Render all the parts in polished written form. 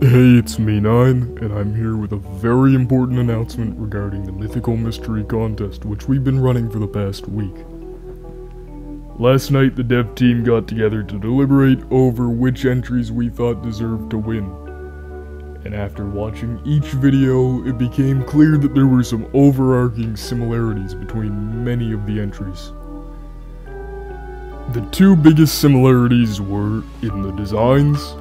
Hey, it's me, 9, and I'm here with a very important announcement regarding the Mythical Mystery Contest, which we've been running for the past week. Last night, the dev team got together to deliberate over which entries we thought deserved to win. And after watching each video, it became clear that there were some overarching similarities between many of the entries. The two biggest similarities were in the designs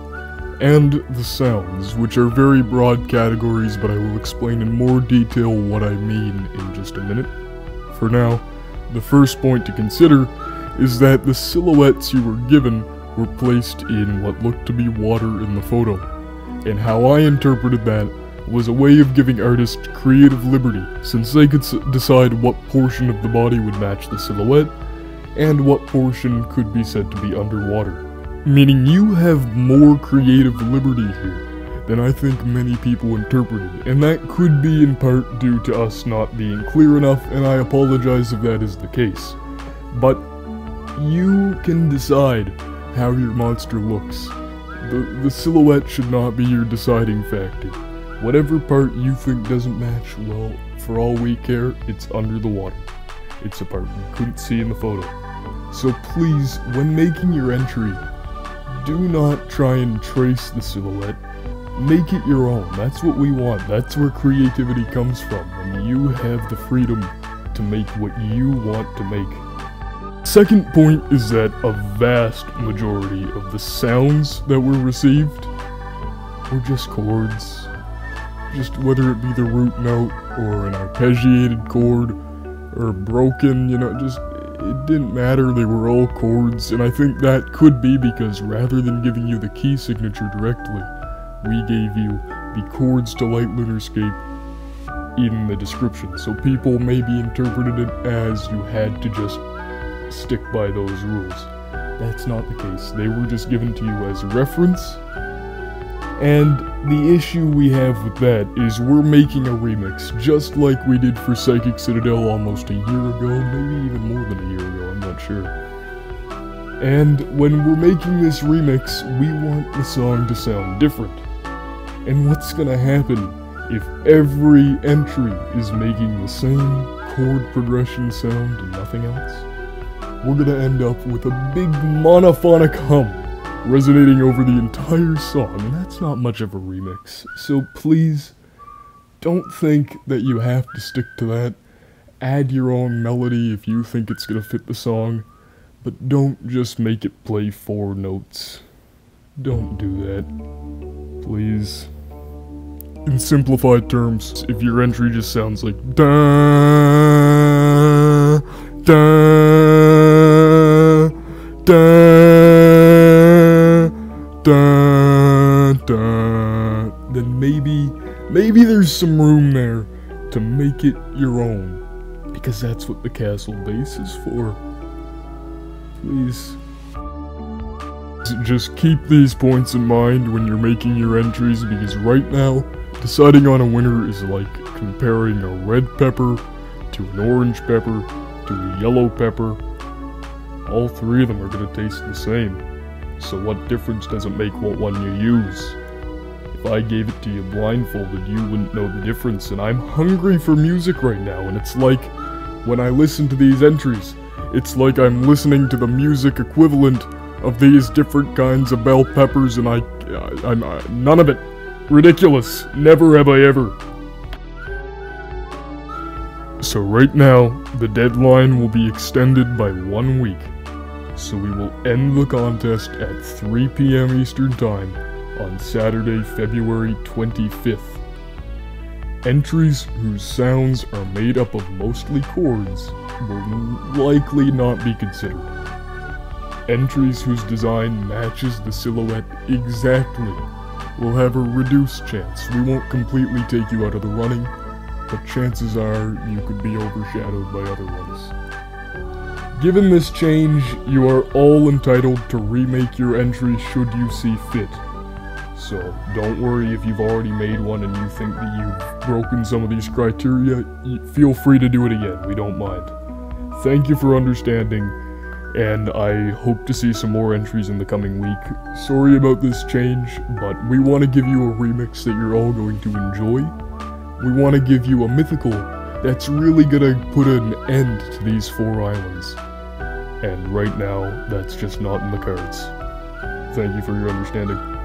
and the sounds, which are very broad categories, but I will explain in more detail what I mean in just a minute. For now, the first point to consider is that the silhouettes you were given were placed in what looked to be water in the photo, and how I interpreted that was a way of giving artists creative liberty, since they could decide what portion of the body would match the silhouette, and what portion could be said to be underwater. Meaning you have more creative liberty here than I think many people interpreted, and that could be in part due to us not being clear enough, and I apologize if that is the case. But you can decide how your monster looks. The silhouette should not be your deciding factor. Whatever part you think doesn't match, well, for all we care, it's under the water. It's a part you couldn't see in the photo. So please, when making your entry, do not try and trace the silhouette. Make it your own. That's what we want. That's where creativity comes from, and you have the freedom to make what you want to make. Second point is that a vast majority of the sounds that were received were just chords. Just whether it be the root note, or an arpeggiated chord, or broken, it didn't matter, they were all chords, and I think that could be because rather than giving you the key signature directly, we gave you the chords to Light Lunarscape in the description, so people maybe interpreted it as you had to just stick by those rules. That's not the case. They were just given to you as a reference, and the issue we have with that is we're making a remix, just like we did for Psychic Citadel almost a year ago, maybe even more than a year ago, I'm not sure. And when we're making this remix, we want the song to sound different. And what's gonna happen if every entry is making the same chord progression sound and nothing else? We're gonna end up with a big monophonic hum resonating over the entire song, and that's not much of a remix. So please, don't think that you have to stick to that. Add your own melody if you think it's gonna fit the song, but don't just make it play 4 notes. Don't do that, please. In simplified terms, if your entry just sounds like da da da then maybe there's some room there to make it your own, because that's what the castle base is for. Please. Just keep these points in mind when you're making your entries, because right now, deciding on a winner is like comparing a red pepper to an orange pepper to a yellow pepper. All 3 of them are going to taste the same. So what difference does it make what one you use? If I gave it to you blindfolded, you wouldn't know the difference, and I'm hungry for music right now, and it's like, when I listen to these entries, it's like I'm listening to the music equivalent of these different kinds of bell peppers, and I'm none of it. Ridiculous. Never have I ever. So right now, the deadline will be extended by 1 week. So we will end the contest at 3 PM Eastern Time on Saturday, February 25th. Entries whose sounds are made up of mostly chords will likely not be considered. Entries whose design matches the silhouette exactly will have a reduced chance. We won't completely take you out of the running, but chances are you could be overshadowed by other ones. Given this change, you are all entitled to remake your entry should you see fit. So don't worry if you've already made one and you think that you've broken some of these criteria, feel free to do it again, we don't mind. Thank you for understanding, and I hope to see some more entries in the coming week. Sorry about this change, but we want to give you a remix that you're all going to enjoy. We want to give you a mythical that's really gonna put an end to these 4 islands. And right now, that's just not in the cards. Thank you for your understanding.